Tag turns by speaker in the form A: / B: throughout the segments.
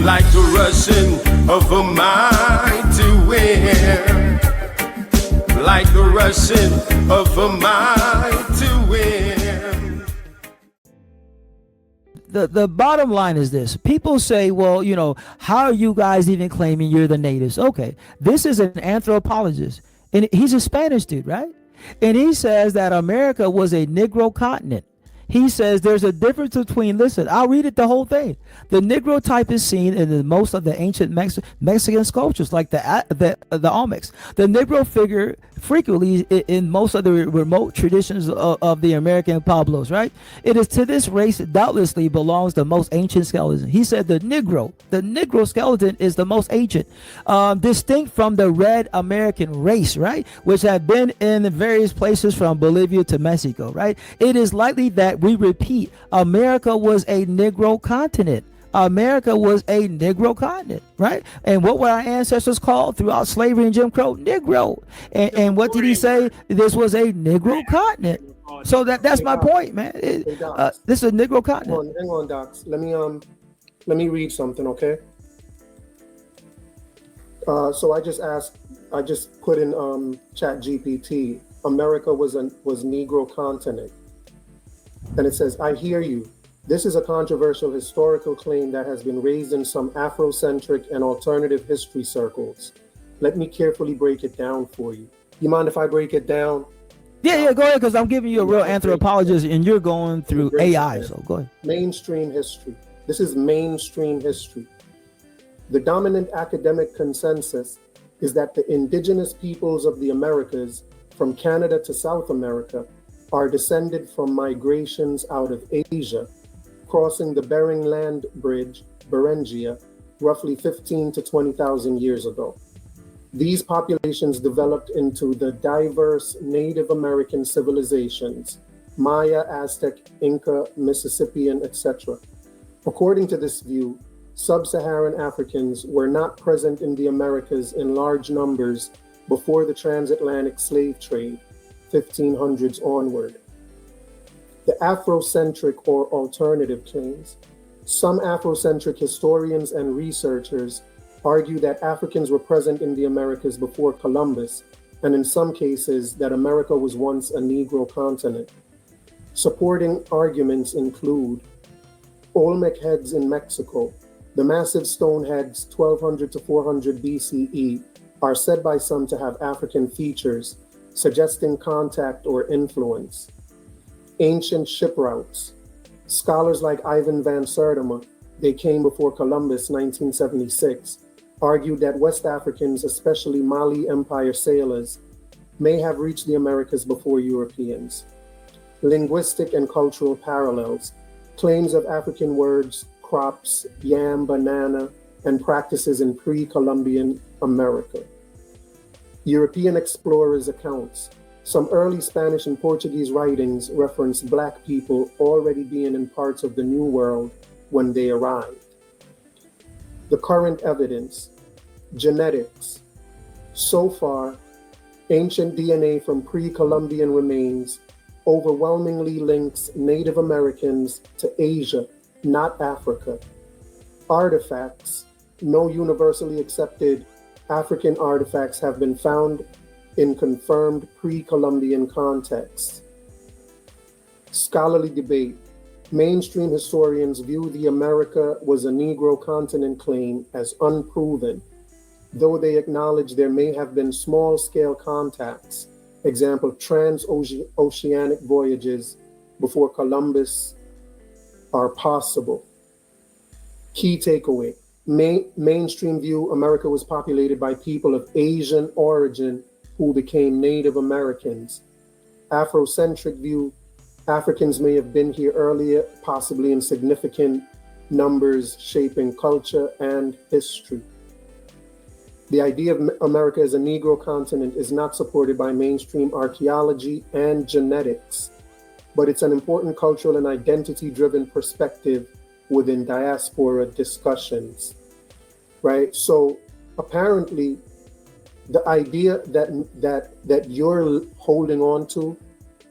A: like the rushing of a mighty wind, like the rushing of a mighty wind.
B: The bottom line is this. People say, well, you know, how are you guys even claiming you're the natives? Okay, this is an anthropologist, and he's a Spanish dude, right? And he says that America was a Negro continent. He says there's a difference between, listen, I'll read it the whole thing. The Negro type is seen in most of the ancient Mexican sculptures, like the Olmecs. The Negro figure frequently in most of the remote traditions of the American Pueblos, right? It is to this race doubtlessly belongs the most ancient skeleton. He said the Negro skeleton is the most ancient, distinct from the red American race, right? Which have been in various places from Bolivia to Mexico, right? It is likely that we repeat, America was a Negro continent. America was a Negro continent, right? And what were our ancestors called throughout slavery and Jim Crow? Negro. And what did he say? This was a Negro continent. So that's my point, man. This is a Negro continent.
C: Hang on, Docs. Let me read something, okay? So I just put in Chat GPT, America was Negro continent. And it says, I hear you. This is a controversial historical claim that has been raised in some Afrocentric and alternative history circles. Let me carefully break it down for you. You mind if I break it down?
B: Yeah, go ahead, because I'm giving you a real anthropologist and you're going through AI, so go ahead.
C: Mainstream history. This is mainstream history. The dominant academic consensus is that the indigenous peoples of the Americas, from Canada to South America, are descended from migrations out of Asia, crossing the Bering Land Bridge, Beringia, roughly 15 to 20,000 years ago. These populations developed into the diverse Native American civilizations, Maya, Aztec, Inca, Mississippian, etc. According to this view, sub-Saharan Africans were not present in the Americas in large numbers before the transatlantic slave trade, 1500s onward. The Afrocentric or alternative claims. Some Afrocentric historians and researchers argue that Africans were present in the Americas before Columbus, and in some cases that America was once a Negro continent. Supporting arguments include Olmec heads in Mexico. The massive stone heads 1200 to 400 BCE are said by some to have African features, suggesting contact or influence. Ancient ship routes. Scholars like Ivan van Sertima, they came before Columbus 1976, argued that West Africans, especially Mali Empire sailors, may have reached the Americas before Europeans. Linguistic and cultural parallels. Claims of African words, crops, yam, banana, and practices in pre-Columbian America. European explorers' accounts. Some early Spanish and Portuguese writings reference Black people already being in parts of the New World when they arrived. The current evidence. Genetics. So far, ancient DNA from pre-Columbian remains overwhelmingly links Native Americans to Asia, not Africa. Artifacts. No universally accepted African artifacts have been found in confirmed pre-Columbian contexts. Scholarly debate. Mainstream historians view the America was a Negro continent claim as unproven, though they acknowledge there may have been small-scale contacts, example, transoceanic voyages before Columbus are possible. Key takeaway. Mainstream view, America was populated by people of Asian origin who became Native Americans. Afrocentric view, Africans may have been here earlier, possibly in significant numbers, shaping culture and history. The idea of America as a Negro continent is not supported by mainstream archaeology and genetics, but it's an important cultural and identity-driven perspective within diaspora discussions, right? So apparently, the idea that you're holding on to,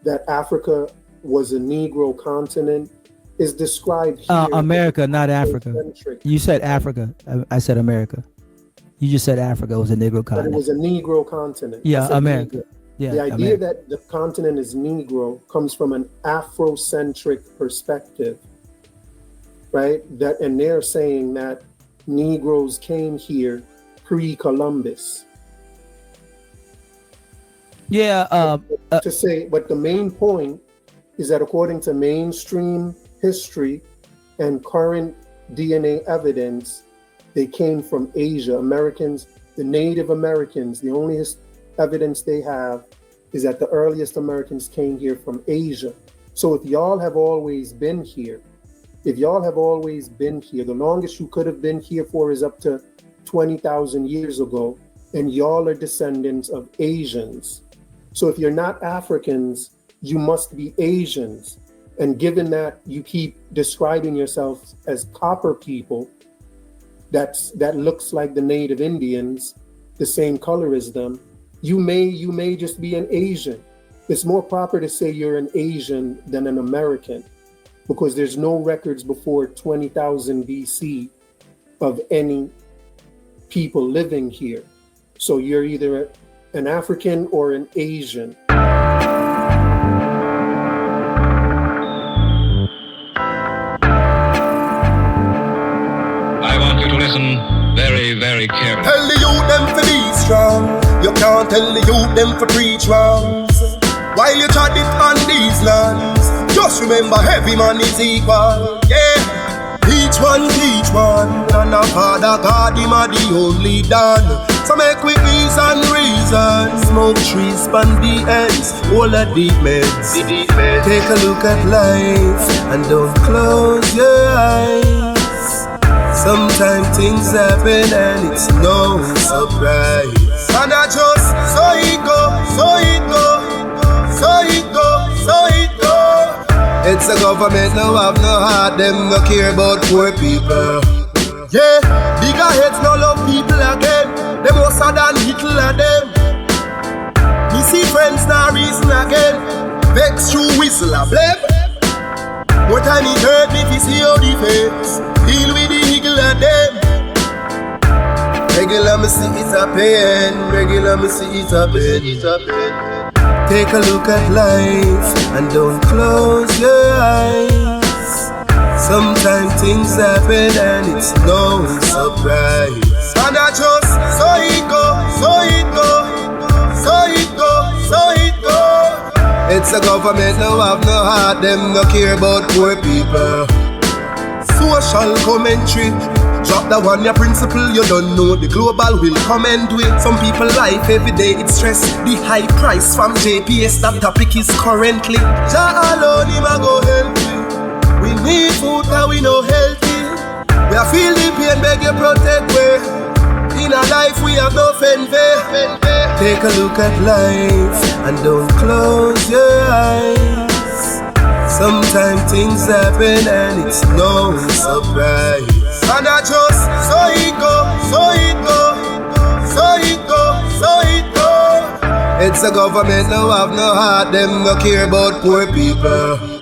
C: that Africa was a Negro continent, is described here.
B: America, not Africa.
C: Afrocentric.
B: You said Africa. I said America. You just said Africa was a Negro
C: But it
B: continent.
C: was a Negro continent. I
B: Yeah,
C: said
B: America.
C: Negro.
B: Yeah,
C: The idea
B: America.
C: that the continent is Negro comes from an Afrocentric perspective, right? And they're saying that Negroes came here pre-Columbus.
B: Yeah.
C: To say, but the main point is that according to mainstream history and current DNA evidence, they came from Asia. Americans, the Native Americans, the only evidence they have is that the earliest Americans came here from Asia. So if y'all have always been here, the longest you could have been here for is up to 20,000 years ago, and y'all are descendants of Asians. So if you're not Africans, you must be Asians. And given that you keep describing yourselves as copper people, that looks like the native Indians, the same color as them, you may just be an Asian. It's more proper to say you're an Asian than an American, because there's no records before 20,000 BC of any people living here. So you're either an African or an Asian.
D: I want you to listen very, very carefully.
E: Tell the youth them to be strong. You can't tell the youth them to preach wrongs. While you try it on these lands, just remember every man is equal. Yeah. Each one teach one, and a Father God, him a the only done. So make we reason, smoke trees, span the ends, all the deep meds. Take a look at life, and don't close your eyes. Sometimes things happen and it's no surprise. And I just, so it go, so it go, so it go, so it go. It's the government, no have no heart, them no care about poor people. Yeah, bigger heads no love people again. Them more than Hitler them. Me see friends now reason again. Vex through whistle a blame. More time it hurt me if you see how the face. Deal with the eagle and them. Regular me see it a pain. Regular me see it a pain. Take a look at life and don't close your eyes. Sometimes things happen and it's no surprise. And I just, so it go, so it go, so it go, so it go. It's the government, no have no heart, them no care about poor people. Social commentary. Drop the one, your principle, you don't know. The global will come and do it. Some people life every day, it's stress. The high price from JPS, that topic is currently. Jah alone, him a go help you. We need food, cause we no healthy. We are feel the pain, beg you protect we. In our life, we have no fanfare. Take a look at life, and don't close your eyes. Sometimes things happen and it's no surprise. And I just, so it go, so it go, so it go, so it go. It's the government, no have no heart, them no care about poor people.